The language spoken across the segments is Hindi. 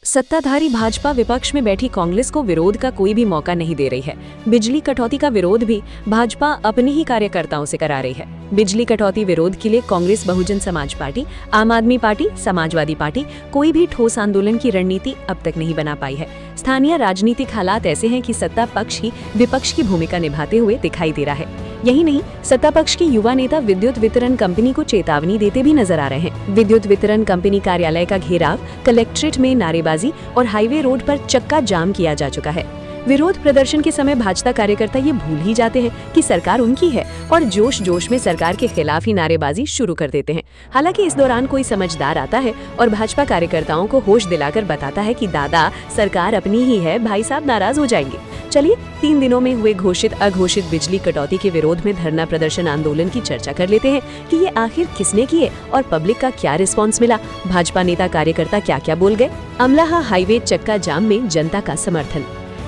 सत्ताधारी भाजपा विपक्ष में बैठी कांग्रेस को विरोध का कोई भी मौका नहीं दे रही है। बिजली कटौती का विरोध भी भाजपा अपने ही कार्यकर्ताओं से करा रही है। बिजली कटौती विरोध के लिए कांग्रेस, बहुजन समाज पार्टी, आम आदमी पार्टी, समाजवादी पार्टी कोई भी ठोस आंदोलन की रणनीति अब तक नहीं बना पाई है। स्थानीय राजनीतिक हालात ऐसे हैं कि सत्ता पक्ष ही विपक्ष की भूमिका निभाते हुए दिखाई दे रहा है। यही नहीं, सत्ता पक्ष के युवा नेता विद्युत वितरण कंपनी को चेतावनी देते भी नजर आ रहे हैं। विद्युत वितरण कंपनी कार्यालय का घेराव, कलेक्ट्रेट में नारेबाजी और हाईवे रोड पर चक्का जाम किया जा चुका है। विरोध प्रदर्शन के समय भाजपा कार्यकर्ता ये भूल ही जाते हैं कि सरकार उनकी है और जोश जोश में सरकार के खिलाफ ही नारेबाजी शुरू कर देते हैं। हालांकि इस दौरान कोई समझदार आता है और भाजपा कार्यकर्ताओं को होश दिलाकर बताता है कि दादा, सरकार अपनी ही है, भाई साहब नाराज हो जाएंगे। चलिए 3 दिनों में हुए घोषित अघोषित बिजली कटौती के विरोध में धरना प्रदर्शन आंदोलन की चर्चा कर लेते हैं कि ये आखिर किसने किए और पब्लिक का क्या रिस्पॉन्स मिला। भाजपा नेता कार्यकर्ता क्या क्या बोल गए। अमलाहा हाईवे चक्का जाम में जनता का समर्थन।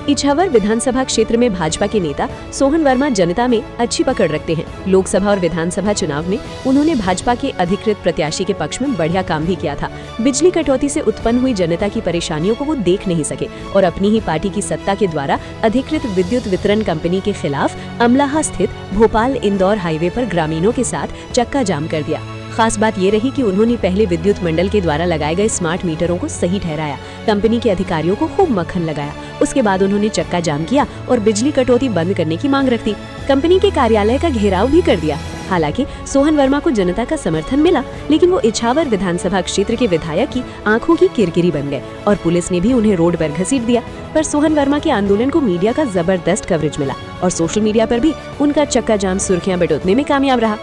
इछावर विधानसभा क्षेत्र में भाजपा के नेता सोहन वर्मा जनता में अच्छी पकड़ रखते हैं। लोकसभा और विधानसभा चुनाव में उन्होंने भाजपा के अधिकृत प्रत्याशी के पक्ष में बढ़िया काम भी किया था। बिजली कटौती से उत्पन्न हुई जनता की परेशानियों को वो देख नहीं सके और अपनी ही पार्टी की सत्ता के द्वारा अधिकृत विद्युत वितरण कंपनी के खिलाफ अमलाहा स्थित भोपाल इंदौर हाईवे पर ग्रामीणों के साथ चक्का जाम कर दिया। खास बात ये रही कि उन्होंने पहले विद्युत मंडल के द्वारा लगाए गए स्मार्ट मीटरों को सही ठहराया, कंपनी के अधिकारियों को खूब मक्खन लगाया। उसके बाद उन्होंने चक्का जाम किया और बिजली कटौती बंद करने की मांग रखी। कंपनी के कार्यालय का घेराव भी कर दिया। हालांकि सोहन वर्मा को जनता का समर्थन मिला, लेकिन वो इछावर विधानसभा क्षेत्र के विधायक की आंखों की किरकिरी बन गए और पुलिस ने भी उन्हें रोड पर घसीट दिया। पर सोहन वर्मा के आंदोलन को मीडिया का जबरदस्त कवरेज मिला और सोशल मीडिया पर भी उनका चक्का जाम सुर्खियां बटोरने में कामयाब रहा।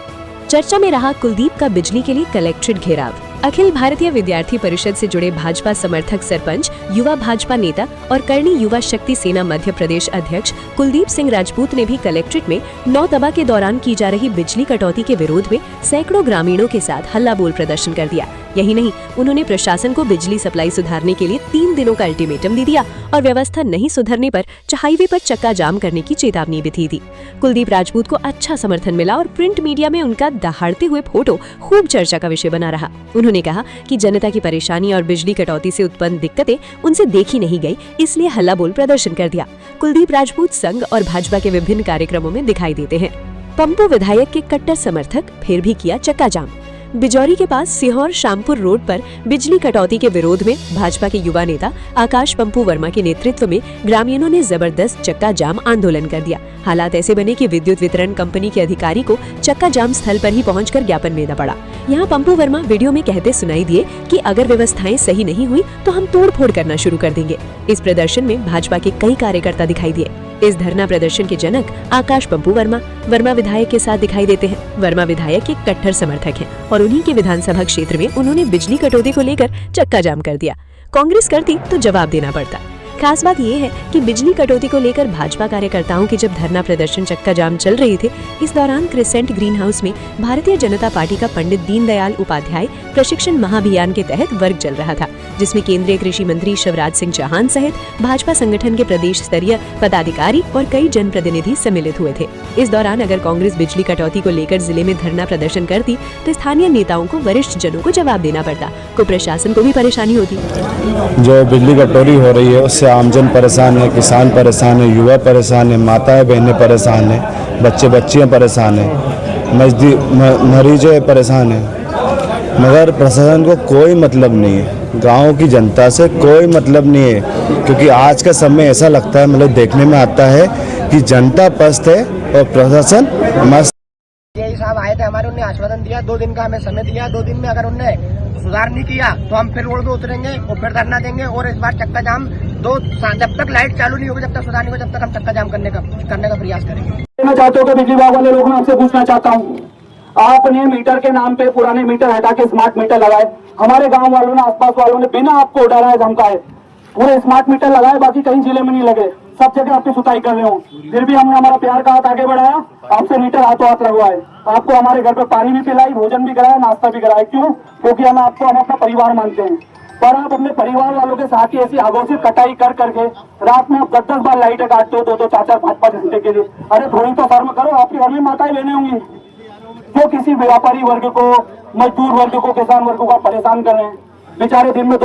चर्चा में रहा कुलदीप का बिजली के लिए कलेक्ट्रेट घेराव। अखिल भारतीय विद्यार्थी परिषद से जुड़े भाजपा समर्थक सरपंच, युवा भाजपा नेता और करनी युवा शक्ति सेना मध्य प्रदेश अध्यक्ष कुलदीप सिंह राजपूत ने भी कलेक्ट्रेट में 9 तबा के दौरान की जा रही बिजली कटौती के विरोध में सैकड़ों ग्रामीणों के साथ हल्ला बोल प्रदर्शन कर दिया। यही नहीं, उन्होंने प्रशासन को बिजली सप्लाई सुधारने के लिए 3 दिनों का अल्टीमेटम दे दिया और व्यवस्था नहीं सुधरने पर हाईवे पर चक्का जाम करने की चेतावनी भी दी थी। कुलदीप राजपूत को अच्छा समर्थन मिला और प्रिंट मीडिया में उनका दहाड़ते हुए फोटो खूब चर्चा का विषय बना रहा। उन्होंने कहा कि जनता की परेशानी और बिजली कटौती से उत्पन्न दिक्कतें उनसे देखी नहीं गई, इसलिए हल्ला बोल प्रदर्शन कर दिया। कुलदीप राजपूत संघ और भाजपा के विभिन्न कार्यक्रमों में दिखाई देते हैं। पंपू विधायक के कट्टर समर्थक फिर भी किया चक्का जाम। बिजौरी के पास सीहोर शामपुर रोड पर बिजली कटौती के विरोध में भाजपा के युवा नेता आकाश पंपू वर्मा के नेतृत्व में ग्रामीणों ने जबरदस्त चक्का जाम आंदोलन कर दिया। हालात ऐसे बने कि विद्युत वितरण कंपनी के अधिकारी को चक्का जाम स्थल पर ही पहुंचकर ज्ञापन देना पड़ा। यहाँ पंपू वर्मा वीडियो में कहते सुनाई दिए कि अगर व्यवस्थाएं सही नहीं हुई तो हम तोड़फोड़ करना शुरू कर देंगे। इस प्रदर्शन में भाजपा के कई कार्यकर्ता दिखाई दिए। इस धरना प्रदर्शन के जनक आकाश पंपू वर्मा विधायक के साथ दिखाई देते हैं। वर्मा विधायक के कट्टर समर्थक हैं और उन्हीं के विधानसभा क्षेत्र में उन्होंने बिजली कटौती को लेकर चक्का जाम कर दिया। कांग्रेस करती तो जवाब देना पड़ता। खास बात यह है कि बिजली कटौती को लेकर भाजपा कार्यकर्ताओं के जब धरना प्रदर्शन चक्का जाम चल रहे थे, इस दौरान क्रिसेंट ग्रीन हाउस में भारतीय जनता पार्टी का पंडित दीनदयाल उपाध्याय प्रशिक्षण महाअभियान के तहत वर्ग चल रहा था, जिसमें केंद्रीय कृषि मंत्री शिवराज सिंह चौहान सहित भाजपा संगठन के प्रदेश स्तरीय पदाधिकारी और कई जनप्रतिनिधि सम्मिलित हुए थे। इस दौरान अगर कांग्रेस बिजली कटौती को लेकर जिले में धरना प्रदर्शन करती तो स्थानीय नेताओं को, वरिष्ठ जनों को जवाब देना पड़ता, को प्रशासन को भी परेशानी होती। जो बिजली कटौती हो रही है उससे आमजन परेशान है, किसान परेशान है, युवा परेशान है, माताएं बहनें परेशान है, बच्चे बच्चियां परेशान है, मरीज परेशान है, मगर प्रशासन को कोई मतलब नहीं है। गांव की जनता से कोई मतलब नहीं है, क्योंकि आज का समय ऐसा लगता है, मतलब देखने में आता है कि जनता पस्त है और प्रशासन मस्त। यही साहब आए थे हमारे, उन्हें आश्वासन दिया, 2 दिन का हमें समय दिया। 2 दिन में अगर उन्हें सुधार नहीं किया तो हम फिर रोड पे उतरेंगे और फिर धरना देंगे। और इस बार चक्का जाम जब तक लाइट चालू नहीं होगी, जब तक सुधार नहीं होगा, जब तक हम चक्का जाम करने का प्रयास करेंगे। मैं चाहता हूँ कि बिजली विभाग वाले लोग, मैं आपसे पूछना चाहता हूँ, आपने मीटर के नाम पे पुराने मीटर हटा के स्मार्ट मीटर लगाए। हमारे गांव वालों ने, आसपास वालों ने बिना आपको डराए धमकाए पूरे स्मार्ट मीटर लगाए, बाकी कहीं जिले में नहीं लगे, सब जगह आपकी सुताई कर रहे हो। फिर भी हमने हमारा प्यार का हाथ आगे बढ़ाया, आपसे मीटर हाथों हाथ लगवाए, आपको हमारे घर पे पानी भी पिलाई, भोजन भी कराया, नाश्ता भी कराया। क्यों? क्योंकि हम अपना परिवार मानते हैं। पर आप अपने परिवार वालों के साथ ही ऐसी अघोषित कटाई कर करके रात में आप 10-10 बार लाइटें काटते हो, 2-2, 4-4, 5-5 घंटे के लिए। अरे थोड़ी तो शर्म करो, आपके घर में माताएं बहनें होंगी जो किसी व्यापारी वर्ग को, मजदूर वर्ग को, किसान वर्ग को परेशान कर रहे हैं। बेचारे दिन में